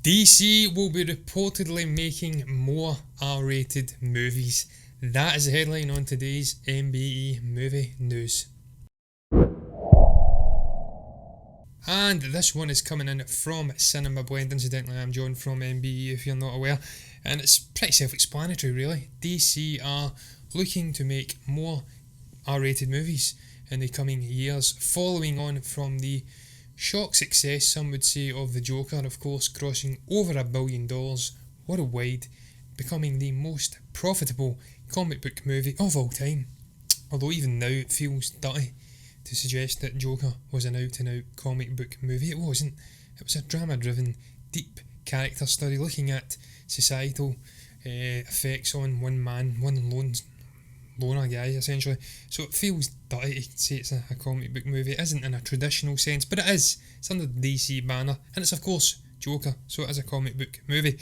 DC will be reportedly making more R-rated movies. That is the headline on today's MBE movie news. And this one is coming in from Cinema Blend. Incidentally, I'm John from MBE if you're not aware. And it's pretty self-explanatory really. DC are looking to make more R-rated movies in the coming years, following on from the shock success, some would say, of The Joker, of course, crossing over $1 billion worldwide, becoming the most profitable comic book movie of all time. Although even now it feels dirty to suggest that Joker was an out-and-out comic book movie. It wasn't. It was a drama-driven, deep character study looking at societal effects on one man, one loner guy, essentially. So it feels dirty to say it's a comic book movie. It isn't in a traditional sense, but it is. It's under the DC banner, and it's of course Joker, so it is a comic book movie.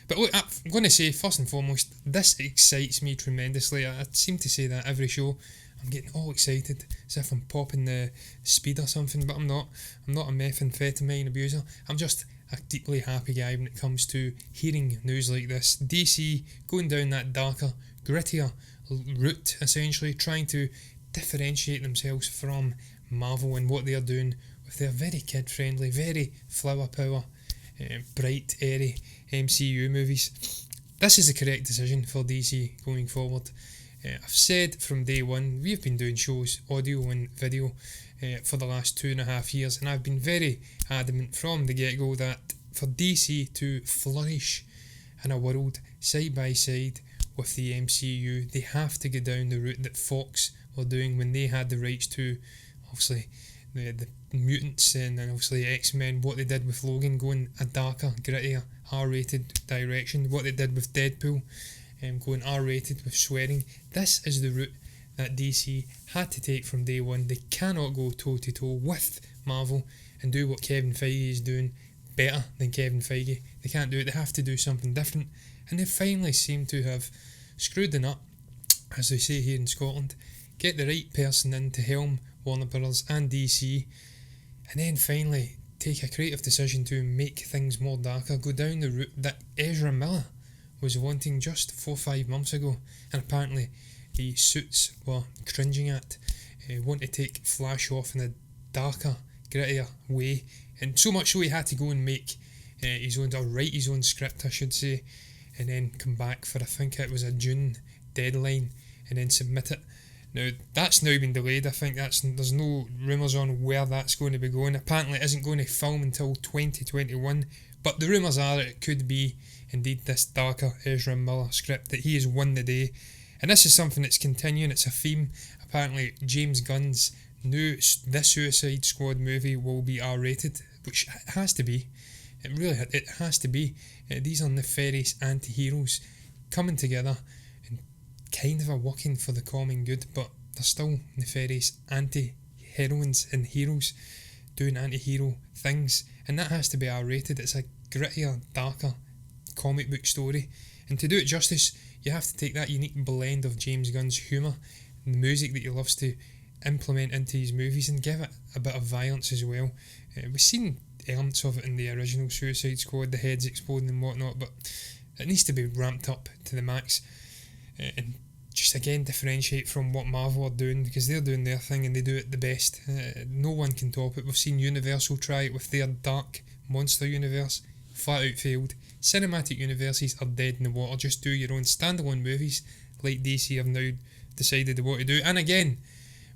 But look, I'm going to say, first and foremost, this excites me tremendously. I seem to say that every show. I'm getting all excited, as if I'm popping the speed or something, but I'm not. I'm not a methamphetamine abuser. I'm just a deeply happy guy when it comes to hearing news like this. DC going down that darker, grittier route, essentially, trying to differentiate themselves from Marvel and what they're doing with their very kid-friendly, very flower power, bright, airy MCU movies. This is the correct decision for DC going forward. I've said from day one, we've been doing shows, audio and video, for the last 2.5 years, and I've been very adamant from the get-go that for DC to flourish in a world side by side with the MCU, they have to go down the route that Fox were doing when they had the rights to, obviously, the mutants and obviously X-Men, what they did with Logan, going a darker, grittier, R-rated direction, what they did with Deadpool, going R-rated with swearing. This is the route that DC had to take from day one. They cannot go toe-to-toe with Marvel and do what Kevin Feige is doing better than Kevin Feige. They can't do it. They have to do something different. And they finally seem to have screwed the nut, as they say here in Scotland, get the right person in to helm Warner Bros. And DC, and then finally take a creative decision to make things more darker, go down the route that Ezra Miller was wanting just 4 or 5 months ago, and apparently the suits were cringing at. Want to take Flash off in a darker, grittier way, and so much so he had to go and make his own, or write his own script, I should say, and then come back for, I think it was a June deadline, and then submit it. Now that's now been delayed. I think there's no rumours on where that's going to be going. Apparently it isn't going to film until 2021, but the rumours are that it could be indeed this darker Ezra Miller script that he has won the day. And this is something that's continuing, it's a theme. Apparently James Gunn's new The Suicide Squad movie will be R-rated, which it has to be. It has to be. These are nefarious anti-heroes coming together and kind of are working for the common good, but they're still nefarious anti-heroines and heroes doing anti-hero things, and that has to be R-rated. It's a grittier, darker comic book story, and to do it justice, you have to take that unique blend of James Gunn's humour and the music that he loves to implement into his movies and give it a bit of violence as well. We've seen elements of it in the original Suicide Squad, the heads exploding and whatnot, but it needs to be ramped up to the max, and just again differentiate from what Marvel are doing, because they're doing their thing and they do it the best. No one can top it. We've seen Universal try it with their dark monster universe, flat out failed. Cinematic universes are dead in the water. Just do your own standalone movies like DC have now decided they want to do. And again,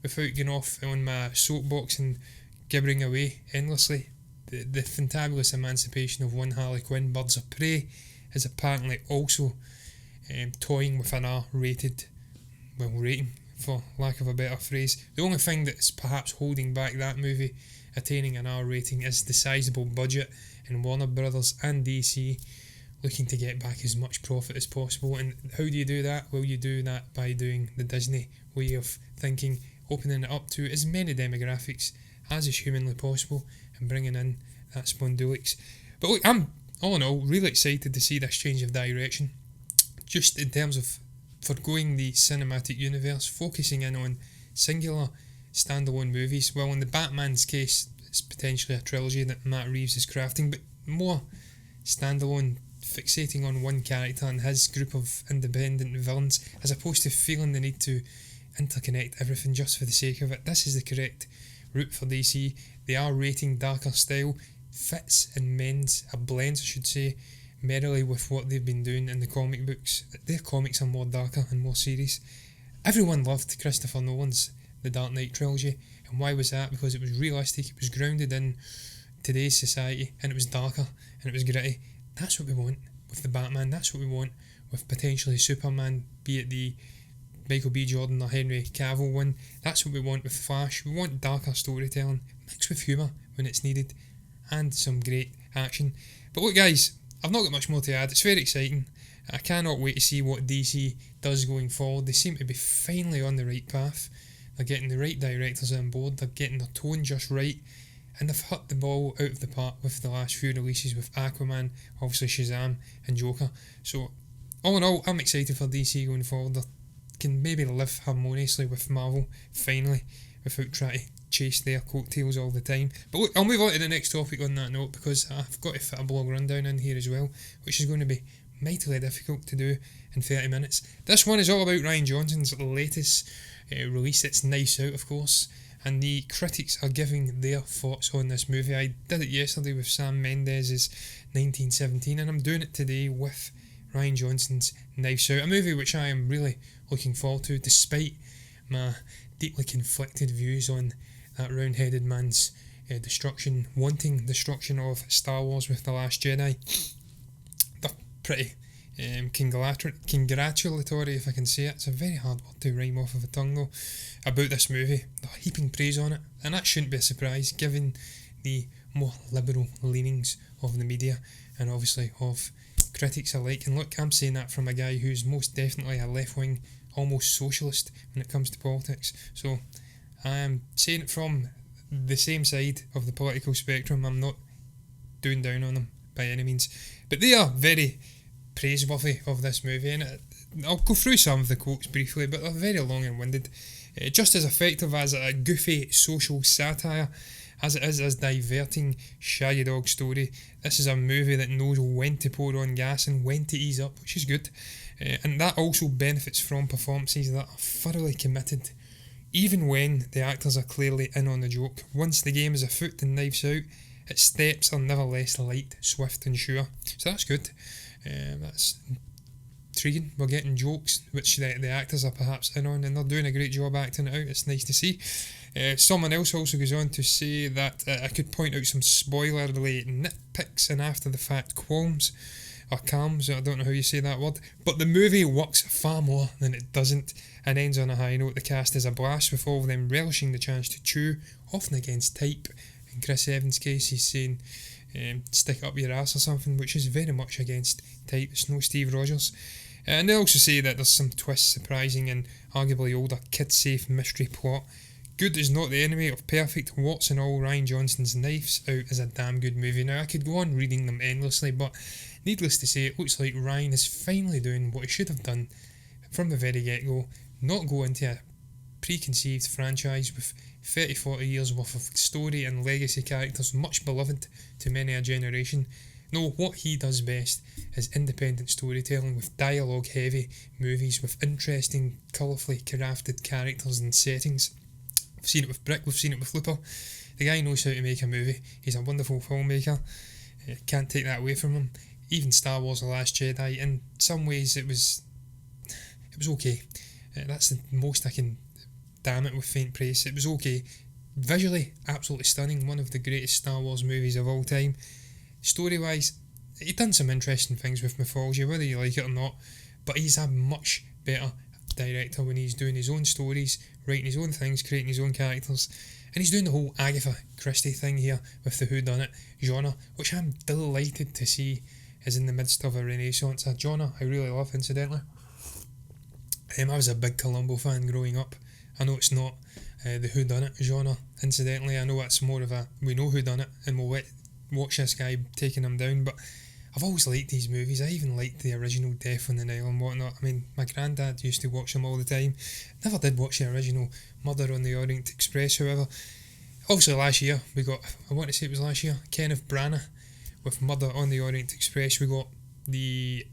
without getting off on my soapbox and gibbering away endlessly, the fantabulous emancipation of one Harley Quinn, Birds of Prey, is apparently also toying with an R-rated, rating, for lack of a better phrase. The only thing that's perhaps holding back that movie attaining an R rating is the sizable budget, and Warner Brothers and DC looking to get back as much profit as possible. And how do you do that? Well, you do that by doing the Disney way of thinking, opening it up to as many demographics as is humanly possible and bringing in that Spondulix. But look, I'm all in all really excited to see this change of direction, just in terms of forgoing the cinematic universe, focusing in on singular standalone movies. Well, in the Batman's case, it's potentially a trilogy that Matt Reeves is crafting, but more standalone, fixating on one character and his group of independent villains, as opposed to feeling the need to interconnect everything just for the sake of it. This is the correct route for DC. They are rating darker style, fits and blends I should say, merrily with what they've been doing in the comic books. Their comics are more darker and more serious. Everyone loved Christopher Nolan's The Dark Knight trilogy, and why was that? Because it was realistic, it was grounded in today's society, and it was darker, and it was gritty. That's what we want with the Batman, that's what we want with potentially Superman, be it the Michael B. Jordan or Henry Cavill one. That's what we want with Flash. We want darker storytelling, mixed with humour when it's needed, and some great action. But look guys, I've not got much more to add. It's very exciting. I cannot wait to see what DC does going forward. They seem to be finally on the right path. They're getting the right directors on board, they're getting their tone just right, and they've hit the ball out of the park with the last few releases with Aquaman, obviously Shazam and Joker. So all in all, I'm excited for DC going forward. They can maybe live harmoniously with Marvel finally, without trying to chase their coattails all the time. But look, I'll move on to the next topic on that note, because I've got to fit a blog rundown in here as well, which is going to be mightily difficult to do in 30 minutes. This one is all about Rian Johnson's latest release. It's Knives Out, of course, and the critics are giving their thoughts on this movie. I did it yesterday with Sam Mendes's 1917, and I'm doing it today with Rian Johnson's Knives Out, a movie which I am really looking forward to, despite my deeply conflicted views on that round-headed man's wanting destruction of Star Wars with The Last Jedi. They're pretty congratulatory, if I can say it. It's a very hard word to rhyme off of a tongue though, about this movie. They're heaping praise on it, and that shouldn't be a surprise given the more liberal leanings of the media and obviously of critics alike. And look, I'm saying that from a guy who's most definitely a left-wing, almost socialist when it comes to politics. So I am saying it from the same side of the political spectrum. I'm not doing down on them by any means, but they are very praiseworthy of this movie, and I'll go through some of the quotes briefly, but they're very long and winded. Just as effective as a goofy social satire as it is as diverting shaggy dog story, this is a movie that knows when to pour on gas and when to ease up, which is good, and that also benefits from performances that are thoroughly committed, even when the actors are clearly in on the joke. Once the game is afoot and Knives Out, its steps are nevertheless light, swift and sure, so that's good. That's intriguing. We're getting jokes which the actors are perhaps in on, and they're doing a great job acting it out. It's nice to see. Someone else also goes on to say that I could point out some spoilerly nitpicks and after the fact qualms or calms, I don't know how you say that word, but the movie works far more than it doesn't and ends on a high note. The cast is a blast, with all of them relishing the chance to chew, often against type. In Chris Evans' case, he's saying stick it up your ass or something, which is very much against type. It's no Steve Rogers. And they also say that there's some twists, surprising and arguably older kid-safe mystery plot. Good is not the enemy of perfect. Warts and all, Rian Johnson's Knives Out is a damn good movie. Now, I could go on reading them endlessly, but needless to say, it looks like Rian is finally doing what he should have done from the very get-go. Not go into a preconceived franchise with 30-40 years worth of story and legacy characters much beloved to many a generation. No, what he does best is independent storytelling with dialogue heavy movies with interesting, colourfully crafted characters and settings. We've seen it with Brick, we've seen it with Looper. The guy knows how to make a movie. He's a wonderful filmmaker. Can't take that away from him. Even Star Wars The Last Jedi, in some ways it was okay. That's the most I can damn it with faint praise. It was okay. Visually, absolutely stunning. One of the greatest Star Wars movies of all time. Story-wise, he's done some interesting things with mythology, whether you like it or not, but he's a much better director when he's doing his own stories, writing his own things, creating his own characters, and he's doing the whole Agatha Christie thing here with the whodunit genre, which I'm delighted to see is in the midst of a renaissance, a genre I really love, incidentally. I was a big Columbo fan growing up. I know it's not the whodunit genre, incidentally. I know it's more of a, we know whodunit and we'll watch this guy taking him down, but I've always liked these movies. I even liked the original Death on the Nile and whatnot. I mean, my granddad used to watch them all the time. Never did watch the original Murder on the Orient Express, however. Obviously last year, we got, I want to say it was last year, Kenneth Branagh with Murder on the Orient Express. We got the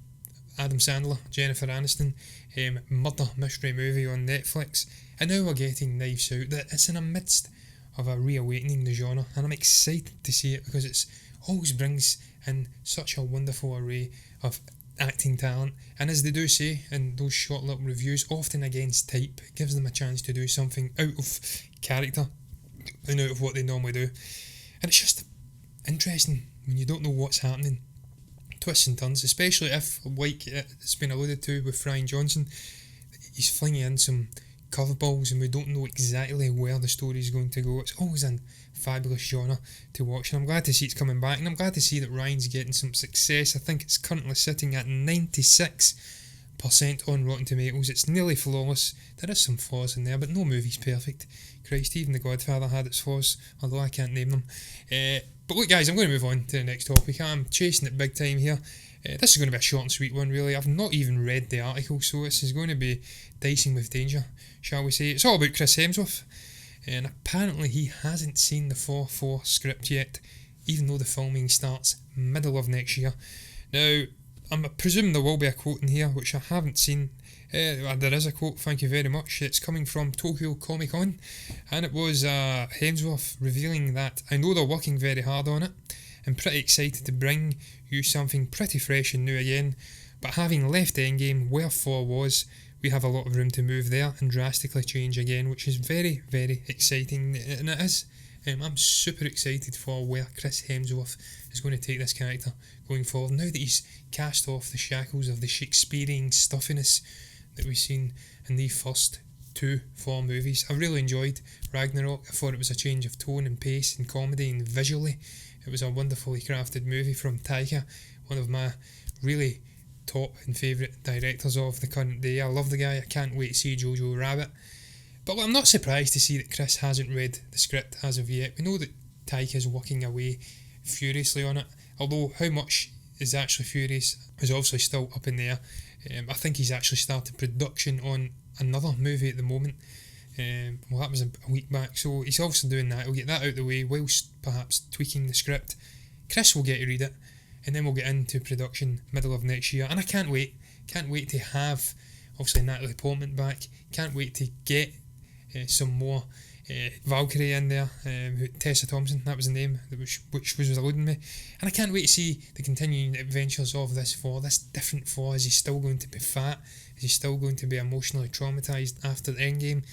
Adam Sandler, Jennifer Aniston murder mystery movie on Netflix, and now we're getting Knives Out. That it's in the midst of a reawakening the genre, and I'm excited to see it because it's always brings in such a wonderful array of acting talent, and as they do say in those short little reviews, often against type. It gives them a chance to do something out of character and out of what they normally do, and it's just interesting when you don't know what's happening. Twists and turns, especially if, like it's been alluded to with Rian Johnson, he's flinging in some curveballs and we don't know exactly where the story is going to go. It's always a fabulous genre to watch, and I'm glad to see it's coming back, and I'm glad to see that Ryan's getting some success. I think it's currently sitting at 96% on Rotten Tomatoes. It's nearly flawless. There is some flaws in there, but no movie's perfect. Christ, even The Godfather had its flaws, although I can't name them. But look guys, I'm going to move on to the next topic. I'm chasing it big time here. This is going to be a short and sweet one really. I've not even read the article, so this is going to be dicing with danger, shall we say. It's all about Chris Hemsworth, and apparently he hasn't seen the Thor 4 script yet, even though the filming starts middle of next year. Now, I presume there will be a quote in here, which I haven't seen. There is a quote, thank you very much. It's coming from Tokyo Comic Con, and it was Hemsworth revealing that I know they're working very hard on it. I'm pretty excited to bring you something pretty fresh and new again, but having left Endgame where Thor was, we have a lot of room to move there and drastically change again, which is very, very exciting, and it is. I'm super excited for where Chris Hemsworth is going to take this character going forward, now that he's cast off the shackles of the Shakespearean stuffiness that we've seen in the first two Thor movies. I really enjoyed Ragnarok. I thought it was a change of tone and pace and comedy, and visually it was a wonderfully crafted movie from Taika, one of my really top and favourite directors of the current day. I love the guy. I can't wait to see Jojo Rabbit. But I'm not surprised to see that Chris hasn't read the script as of yet. We know that Taika's working away furiously on it, although how much is actually furious is obviously still up in the air. I think he's actually started production on another movie at the moment. Well, that was a week back, so he's obviously doing that. He'll get that out of the way whilst perhaps tweaking the script. Chris will get to read it, and then we'll get into production middle of next year. And I can't wait. Can't wait to have, obviously, Natalie Portman back. Can't wait to get some more Valkyrie in there. Tessa Thompson, that was the name, which was eluding me. And I can't wait to see the continuing adventures of this Thor, this different Thor. Is he still going to be fat? Is he still going to be emotionally traumatised after the Endgame?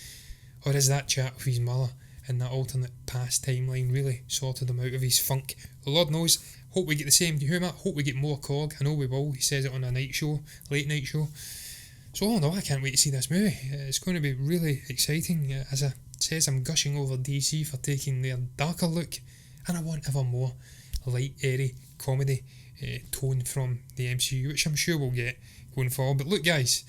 Or is that chat with his mother in that alternate past timeline really sorted him out of his funk? Lord knows. Hope we get the same humour. Hope we get more Cog. I know we will. He says it on a night show, late night show. So all in all, I can't wait to see this movie. It's going to be really exciting. As I says, I'm gushing over DC for taking their darker look, and I want ever more light, airy comedy tone from the MCU, which I'm sure we'll get going forward. But look guys,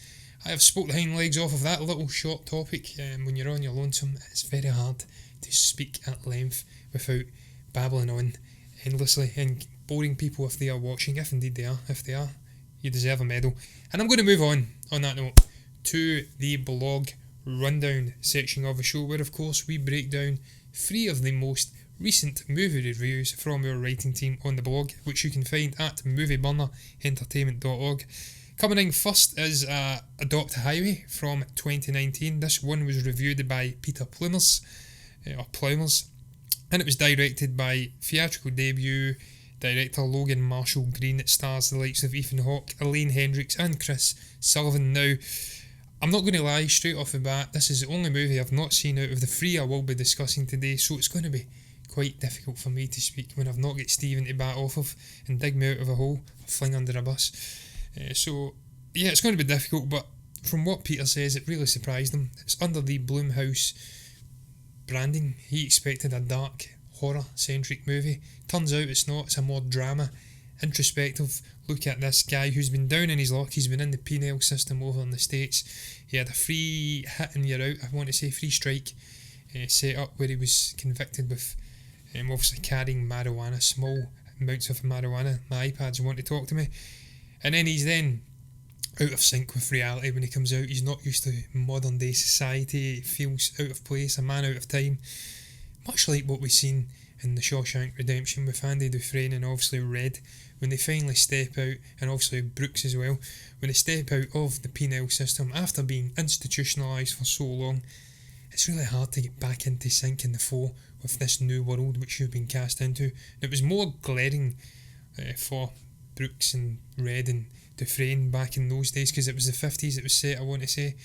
I have spoke the hind legs off of that little short topic. When you're on your lonesome, it's very hard to speak at length without babbling on endlessly and boring people if they are watching, if indeed they are. If they are, you deserve a medal. And I'm going to move on that note to the blog rundown section of the show, where of course we break down 3 of the most recent movie reviews from our writing team on the blog, which you can find at movieburnerentertainment.org. Coming in first is Adopt Highway from 2019. This one was reviewed by Peter Plumers, and it was directed by theatrical debut director Logan Marshall Green. It stars the likes of Ethan Hawke, Elaine Hendricks and Chris Sullivan. Now, I'm not going to lie, straight off the bat, this is the only movie I've not seen out of the 3 I will be discussing today, so it's going to be quite difficult for me to speak when I've not got Stephen to bat off of and dig me out of a hole or fling under a bus. So yeah, it's going to be difficult, but from what Peter says, it really surprised him. It's under the Blumhouse branding. He expected a dark, horror-centric movie. Turns out it's not. It's a more drama, introspective look at this guy who's been down in his luck. He's been in the penal system over in the States. He had a free hit and you're out, I want to say free strike set up, where he was convicted with obviously carrying marijuana, small amounts of marijuana. My iPads want to talk to me. And then he's then out of sync with reality when he comes out. He's not used to modern day society. He feels out of place, a man out of time. Much like what we've seen in The Shawshank Redemption with Andy Dufresne and obviously Red, when they finally step out, and obviously Brooks as well, when they step out of the penal system after being institutionalised for so long, it's really hard to get back into sync in the flow with this new world which you've been cast into. It was more glaring for Brooks and Red and Dufresne back in those days, because it was the 50s it was set, I want to say.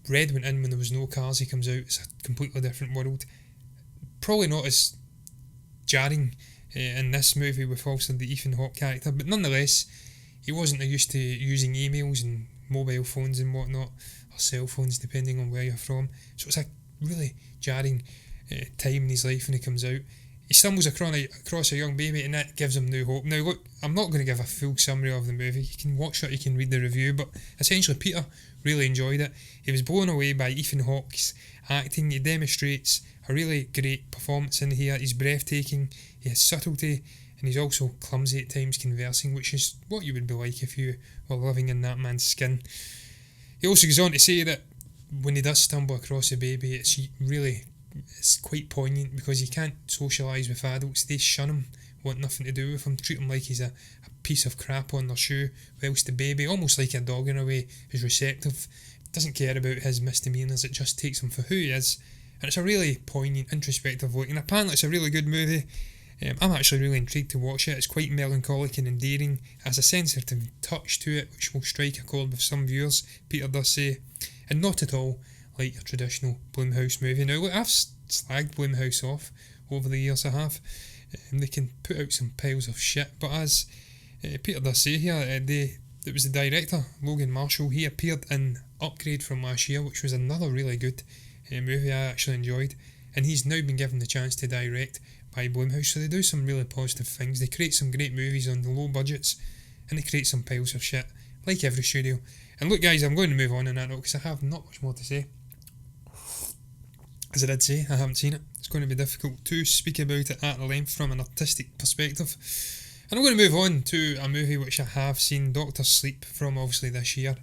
Red went in when there was no cars, he comes out, it's a completely different world. Probably not as jarring in this movie with also the Ethan Hawke character, but nonetheless, he wasn't used to using emails and mobile phones and whatnot, or cell phones depending on where you're from, so it's a really jarring time in his life when he comes out. He stumbles across a young baby, and that gives him new hope. Now look, I'm not going to give a full summary of the movie, you can watch it, you can read the review, but essentially Peter really enjoyed it. He was blown away by Ethan Hawke's acting. He demonstrates a really great performance in here. He's breathtaking, he has subtlety, and he's also clumsy at times conversing, which is what you would be like if you were living in that man's skin. He also goes on to say that when he does stumble across a baby, it's quite poignant, because he can't socialise with adults. They shun him, want nothing to do with him, treat him like he's a piece of crap on their shoe, whilst the baby, almost like a dog in a way, is receptive, doesn't care about his misdemeanours, it just takes him for who he is. And it's a really poignant, introspective look, and apparently it's a really good movie. I'm actually really intrigued to watch it. It's quite melancholic and endearing, it has a sensitive touch to it which will strike a chord with some viewers, Peter does say, and not at all like a traditional Blumhouse movie. Now look, I've slagged Blumhouse off over the years, I have, and they can put out some piles of shit, but as Peter does say here, it was the director, Logan Marshall, he appeared in Upgrade from last year, which was another really good movie I actually enjoyed, and he's now been given the chance to direct by Blumhouse, so they do some really positive things. They create some great movies on the low budgets, and they create some piles of shit, like every studio. And look guys, I'm going to move on that note, because I have not much more to say. As I did say, I haven't seen it. It's going to be difficult to speak about it at length from an artistic perspective. And I'm going to move on to a movie which I have seen, Doctor Sleep, from obviously this year.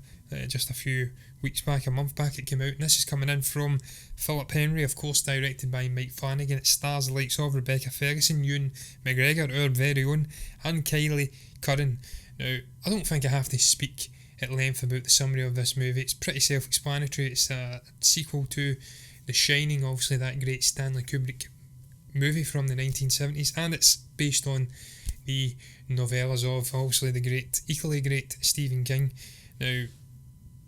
Just a few weeks back, a month back it came out. And this is coming in from Philip Henry, of course directed by Mike Flanagan. It stars the likes of Rebecca Ferguson, Ewan McGregor, our very own, and Kylie Curran. Now, I don't think I have to speak at length about the summary of this movie. It's pretty self-explanatory. It's a sequel to The Shining, obviously that great Stanley Kubrick movie from the 1970s, and it's based on the novellas of obviously the equally great Stephen King. Now,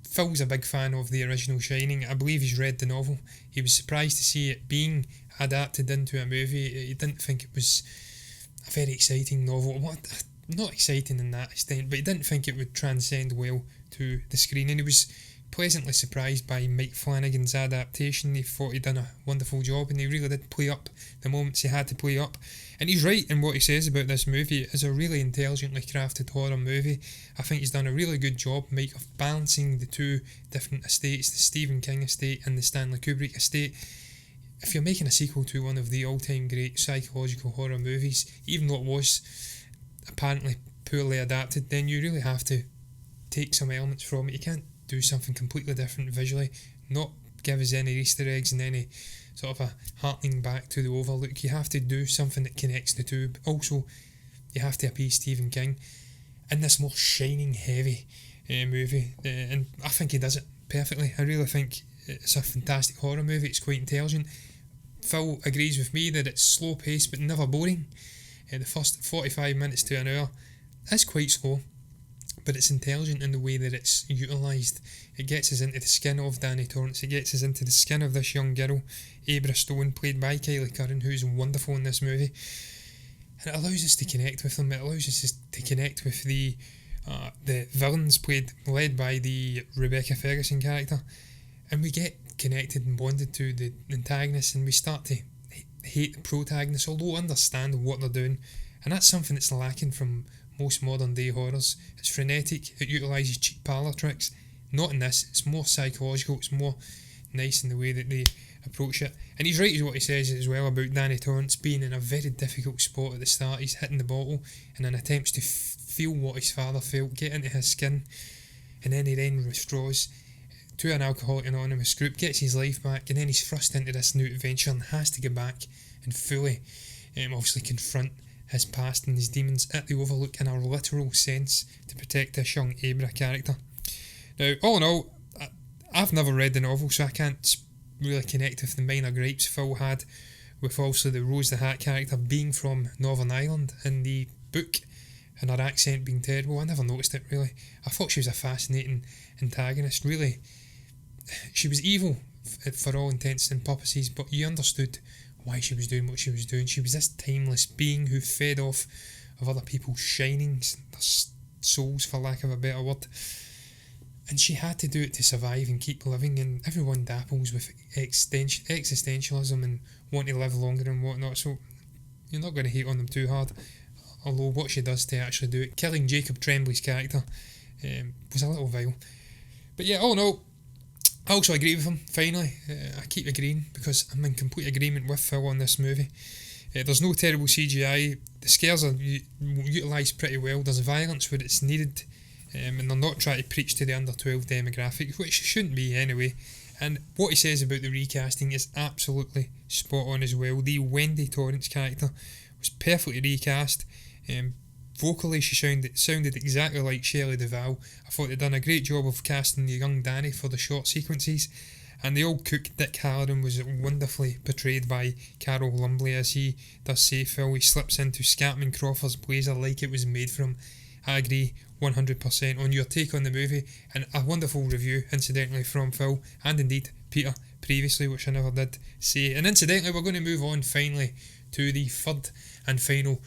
Phil's a big fan of the original Shining. I believe he's read the novel. He was surprised to see it being adapted into a movie. He didn't think it was a very exciting novel. Not exciting in that extent, but he didn't think it would transcend well to the screen, and he was pleasantly surprised by Mike Flanagan's adaptation. He thought he'd done a wonderful job, and he really did play up the moments he had to play up. And he's right in what he says about this movie. It is a really intelligently crafted horror movie. I think he's done a really good job, Mike, of balancing the two different estates, the Stephen King estate and the Stanley Kubrick estate. If you're making a sequel to one of the all-time great psychological horror movies, even though it was apparently poorly adapted, then you really have to take some elements from it. You can't do something completely different visually, not give us any Easter eggs and any sort of a harkening back to the Overlook. You have to do something that connects the two, but also you have to appease Stephen King in this more Shining heavy movie, and I think he does it perfectly. I really think it's a fantastic horror movie. It's quite intelligent. Phil agrees with me that it's slow paced but never boring. The first 45 minutes to an hour is quite slow, but it's intelligent in the way that it's utilised. It gets us into the skin of Danny Torrance, it gets us into the skin of this young girl, Abra Stone, played by Kylie Curran, who's wonderful in this movie, and it allows us to connect with them. It allows us to connect with the villains led by the Rebecca Ferguson character, and we get connected and bonded to the antagonists, and we start to hate the protagonists, although understand what they're doing, and that's something that's lacking from most modern day horrors. It's frenetic, it utilises cheap parlour tricks. Not in this, it's more psychological, it's more nice in the way that they approach it. And he's right in what he says as well about Danny Torrance being in a very difficult spot at the start. He's hitting the bottle and in attempts to feel what his father felt, get into his skin, and then he withdraws to an Alcoholic Anonymous group, gets his life back, and then he's thrust into this new adventure and has to get back and fully obviously confront his past and his demons at the Overlook in a literal sense to protect this young Abra character. Now, all in all, I've never read the novel, so I can't really connect with the minor gripes Phil had with also the Rose the Hat character being from Northern Ireland in the book and her accent being terrible. I never noticed it really. I thought she was a fascinating antagonist. Really, she was evil for all intents and purposes, but you understood why she was doing what she was doing. She was this timeless being who fed off of other people's shinings, their souls for lack of a better word. And she had to do it to survive and keep living, and everyone dapples with existentialism and want to live longer and whatnot, so you're not going to hate on them too hard. Although what she does to actually do it, killing Jacob Tremblay's character, was a little vile. But yeah, all in all, I also agree with him, finally. I keep agreeing because I'm in complete agreement with Phil on this movie. There's no terrible CGI, the scares are utilised pretty well, there's violence where it's needed, and they're not trying to preach to the under 12 demographic, which shouldn't be anyway. And what he says about the recasting is absolutely spot on as well. The Wendy Torrance character was perfectly recast. Vocally she sounded exactly like Shelley Duvall. I thought they'd done a great job of casting the young Danny for the short sequences, and the old cook Dick Halloran was wonderfully portrayed by Carol Lumbly, as he does say Phil. He slips into Scatman Crawford's blazer like it was made for him. I agree 100% on your take on the movie, and a wonderful review incidentally from Phil and indeed Peter previously, which I never did say. And incidentally, we're going to move on finally to the third and final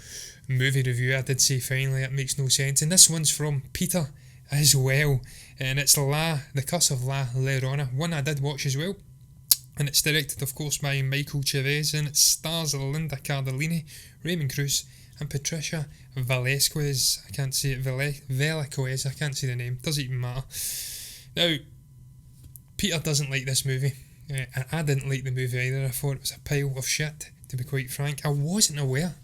movie review. I did say finally, it makes no sense, and this one's from Peter as well, and it's The Curse of La Llorona, one I did watch as well, and it's directed of course by Michael Chavez, and it stars Linda Cardellini, Raymond Cruz and Patricia Velasquez. I can't say it, Velasquez, I can't say the name, doesn't even matter. Now, Peter doesn't like this movie, and I didn't like the movie either. I thought it was a pile of shit, to be quite frank. I wasn't aware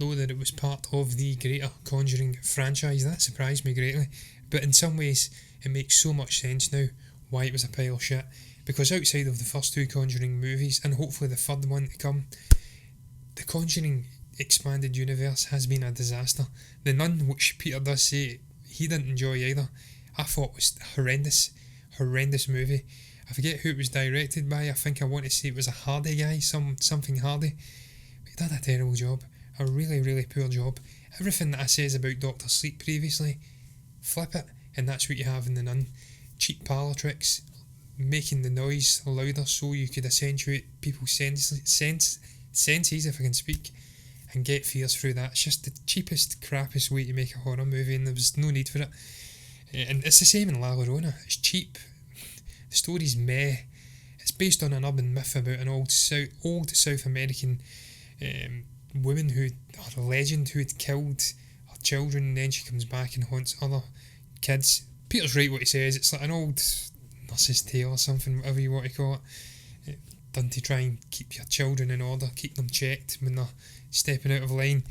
though that it was part of the greater Conjuring franchise. That surprised me greatly, but in some ways it makes so much sense now why it was a pile of shit, because outside of the first two Conjuring movies and hopefully the third one to come, the Conjuring expanded universe has been a disaster. The Nun, which Peter does say he didn't enjoy either, I thought was horrendous movie. I forget who it was directed by. I think I want to say it was a Hardy guy, something Hardy, but he did a terrible job, a really poor job. Everything that I says about Dr. Sleep previously, flip it and that's what you have in The Nun. Cheap parlour tricks, making the noise louder so you could accentuate people's senses, if I can speak, and get fears through that. It's just the cheapest, crappiest way to make a horror movie, and there was no need for it. And it's the same in La Llorona. It's cheap, the story's meh, it's based on an urban myth about an old South American woman who, or a legend, who had killed her children, and then she comes back and haunts other kids. Peter's right what he says, it's like an old nurse's tale or something, whatever you want to call it, done to try and keep your children in order, keep them checked when they're stepping out of line.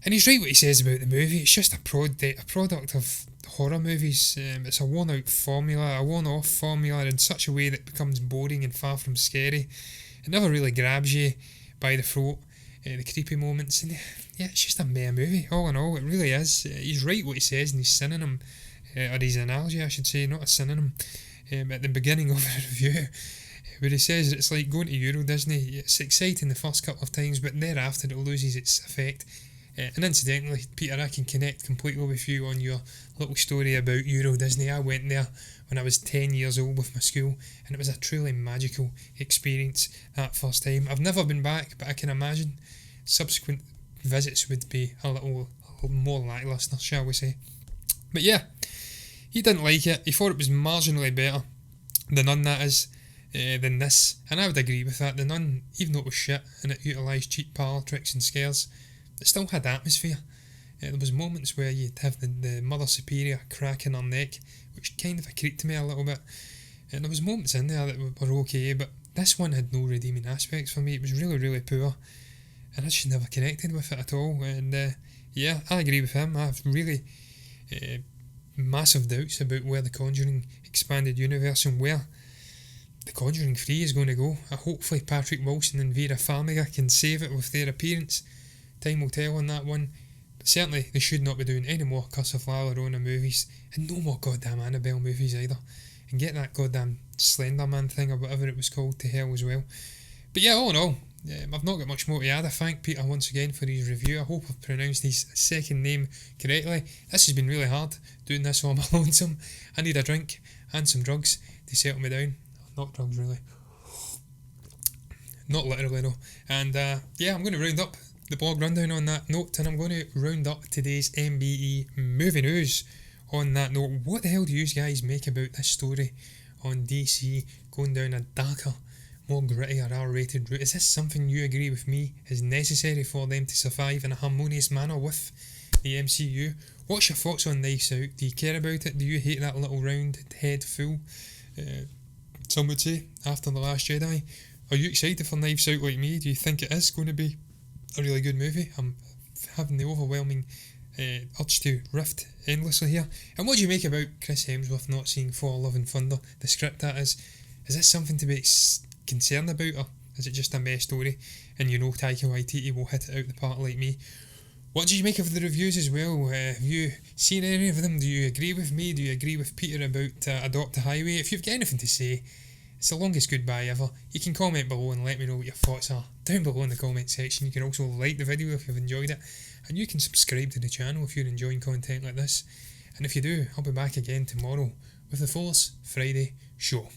And he's right what he says about the movie. It's just a product of horror movies. It's a worn-out formula, a worn-off formula in such a way that it becomes boring and far from scary. It never really grabs you by the throat, the creepy moments, and yeah, it's just a meh movie, all in all. It really is. He's right what he says in his synonym, or his analogy I should say, not a synonym, at the beginning of the review, where he says it's like going to Euro Disney. It's exciting the first couple of times, but thereafter it loses its effect. And incidentally, Peter, I can connect completely with you on your little story about Euro Disney. I went there when I was 10 years old with my school, and it was a truly magical experience that first time. I've never been back, but I can imagine subsequent visits would be a little more lacklustre, shall we say. But yeah, he didn't like it. He thought it was marginally better, The Nun that is, than this, and I would agree with that. The Nun, even though it was shit and it utilised cheap parlour tricks and scares, it still had atmosphere. There was moments where you'd have the Mother Superior cracking her neck, which kind of creeped me a little bit, and there was moments in there that were okay, but this one had no redeeming aspects for me. It was really poor, and I just never connected with it at all. And yeah, I agree with him. I have really massive doubts about where the Conjuring expanded universe and where The Conjuring 3 is going to go. Hopefully Patrick Wilson and Vera Farmiga can save it with their appearance. Time will tell on that one. But certainly they should not be doing any more Curse of La Llorona movies, and no more goddamn Annabelle movies either. And get that goddamn Slender Man thing or whatever it was called to hell as well. But yeah, all in all, I've not got much more to add. I thank Peter once again for his review. I hope I've pronounced his second name correctly. This has been really hard, doing this on my lonesome. I need a drink and some drugs to settle me down. Not drugs really. Not literally though. And yeah, I'm going to round up the blog rundown on that note, and I'm going to round up today's MBE movie news on that note. What the hell do you guys make about this story on DC going down a darker, more grittier R-rated route? Is this something you agree with me is necessary for them to survive in a harmonious manner with the MCU? What's your thoughts on Knives Out? Do you care about it? Do you hate that little round head fool? Some would say, after The Last Jedi. Are you excited for Knives Out like me? Do you think it is going to be a really good movie? I'm having the overwhelming urge to rift endlessly here. And what do you make about Chris Hemsworth not seeing Thor Love and Thunder, the script that is? Is this something to be concerned about, or is it just a mess story and you know Taika Waititi will hit it out the park like me? What did you make of the reviews as well? Have you seen any of them? Do you agree with me? Do you agree with Peter about Adopt a Highway? If you've got anything to say, it's the longest goodbye ever. You can comment below and let me know what your thoughts are down below in the comment section. You can also like the video if you've enjoyed it, and you can subscribe to the channel if you're enjoying content like this. And if you do, I'll be back again tomorrow with the Force Friday show.